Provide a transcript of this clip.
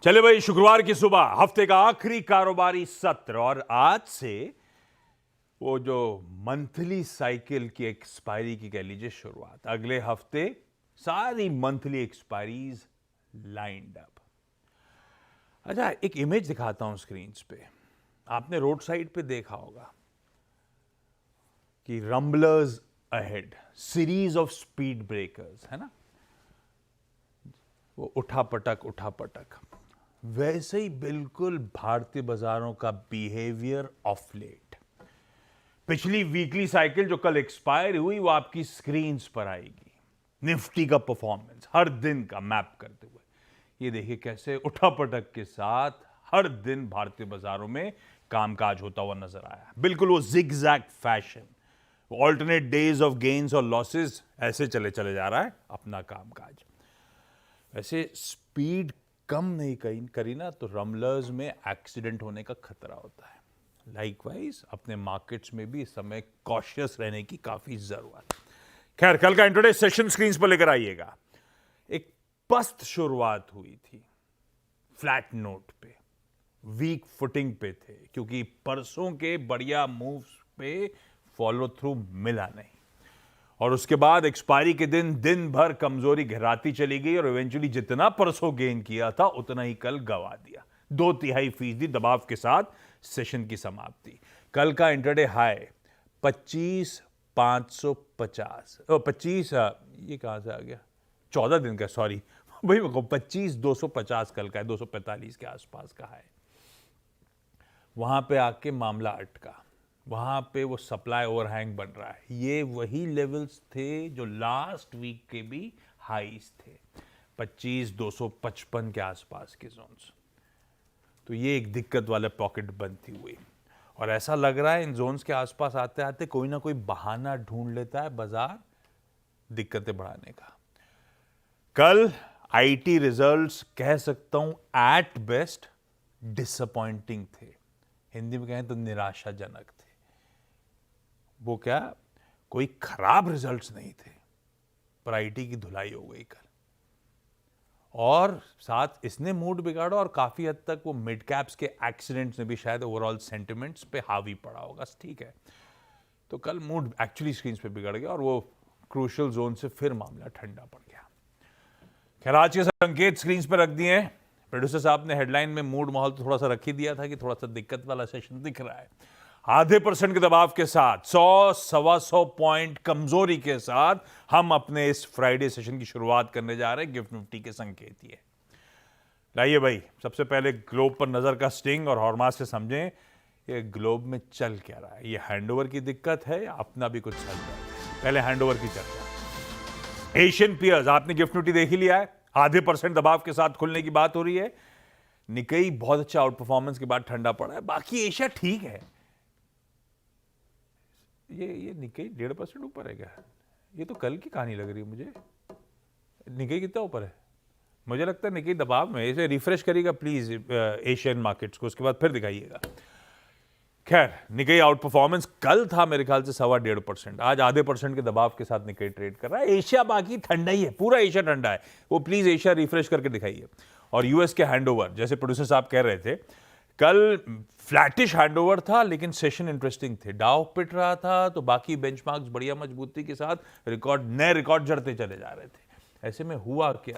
चले भाई, शुक्रवार की सुबह हफ्ते का आखिरी कारोबारी सत्र और आज से वो जो मंथली साइकिल की एक्सपायरी की कह लीजिए शुरुआत। अगले हफ्ते सारी मंथली एक्सपायरीज लाइंड अप। अच्छा, एक इमेज दिखाता हूं स्क्रीन पे। आपने रोड साइड पे देखा होगा कि rumblers ahead, series of speed breakers, है ना, वो उठा पटक। वैसे ही बिल्कुल भारतीय बाजारों का बिहेवियर ऑफ लेट। पिछली वीकली साइकिल जो कल एक्सपायर हुई वो आपकी स्क्रीन्स पर आएगी। निफ्टी का परफॉर्मेंस हर दिन का मैप करते हुए ये देखिए कैसे उठापटक के साथ हर दिन भारतीय बाजारों में कामकाज होता हुआ नजर आया। बिल्कुल वो zigzag fashion, alternate days of gains और लॉसेस, ऐसे चले जा रहा है अपना कामकाज। वैसे स्पीड कम नहीं करी ना तो रमलर्स में एक्सीडेंट होने का खतरा होता है। लाइकवाइज अपने मार्केट्स में भी इस समय कॉशियस रहने की काफी जरूरत है। खैर, कल का इंट्राडे सेशन स्क्रीन पर लेकर आइएगा। एक पस्त शुरुआत हुई थी, फ्लैट नोट पे, वीक फुटिंग पे थे, क्योंकि परसों के बढ़िया मूव्स पे फॉलो थ्रू मिला नहीं और उसके बाद एक्सपायरी के दिन भर कमजोरी घराती चली गई और इवेंचुअली जितना परसों गेन किया था उतना ही कल गवा दिया। 2/3% दबाव के साथ सेशन की समाप्ति। कल का इंट्राडे हाई 25,550, 25, ये कहां से आ गया, 14 दिन का, सॉरी भाई, 25,250 कल का है, 245 के आसपास का है। वहां पे आके मामला अटका, वहां पे वो सप्लाई ओवरहैंग बन रहा है। ये वही लेवल्स थे जो लास्ट वीक के भी हाईज थे, 25,255 के आसपास के जोन्स। तो ये एक दिक्कत वाला पॉकेट बनती हुई और ऐसा लग रहा है इन जोन्स के आसपास आते आते कोई ना कोई बहाना ढूंढ लेता है बाजार दिक्कतें बढ़ाने का। कल आईटी रिजल्ट्स कह सकता हूं एट बेस्ट डिसअपॉइंटिंग थे, हिंदी में कहें तो निराशाजनक थे। वो क्या, कोई खराब रिजल्ट्स नहीं थे, पर आईटी की धुलाई हो गई कल और साथ इसने मूड बिगाड़ा और काफी हद तक वो मिड कैप्स के एक्सीडेंट्स ने भी शायद ओवरऑल सेंटिमेंट्स पे हावी पड़ा होगा। ठीक है, तो कल मूड एक्चुअली स्क्रीन पे बिगड़ गया और वो क्रूशियल जोन से फिर मामला ठंडा पड़ गया। खैर, आज के संकेत स्क्रीन पर रख दिए हैं। प्रोड्यूसर साहब ने हेडलाइन में मूड माहौल तो थोड़ा सा रख ही दिया था कि थोड़ा सा दिक्कत वाला सेशन दिख रहा है। 0.5% के दबाव के साथ 100-125 पॉइंट कमजोरी के साथ हम अपने इस फ्राइडे सेशन की शुरुआत करने जा रहे हैं। गिफ्ट निफ्टी के संकेत ये लाइए भाई। सबसे पहले ग्लोब पर नजर का स्टिंग और हॉर्मास से समझें ये ग्लोब में चल क्या रहा है। ये हैंडओवर की दिक्कत है या अपना भी कुछ चल रहा है? पहले हैंडओवर की चर्चा। एशियन पियर्स, आपने गिफ्ट निफ्टी देख ही लिया है, 0.5% दबाव के साथ खुलने की बात हो रही है। निकेई बहुत अच्छा आउट परफॉर्मेंस के बाद ठंडा पड़ा है, बाकी एशिया ठीक है। ये निकेई 1.5% ऊपर है क्या? ये तो कल की कहानी लग रही है मुझे। निकेई कितना ऊपर है? मुझे लगता है निकेई दबाव में। इसे रिफ्रेश करिएगा प्लीज एशियन मार्केट्स को, उसके बाद फिर दिखाइएगा। खैर, निकेई आउट परफॉर्मेंस कल था मेरे ख्याल से 1.25%, आज 0.5% के दबाव के साथ निकेई ट्रेड कर रहा है। एशिया बाकी ठंडा ही है, पूरा एशिया ठंडा है। वो प्लीज एशिया रिफ्रेश करके दिखाइए। और यूएस के हैंडओवर, जैसे प्रोड्यूसर साहब कह रहे थे, कल फ्लैटिश हैंडओवर था लेकिन सेशन इंटरेस्टिंग थे। डाउ पिट रहा था तो बाकी बेंचमार्क्स बढ़िया मजबूती के साथ नए रिकॉर्ड जड़ते चले जा रहे थे। ऐसे में हुआ क्या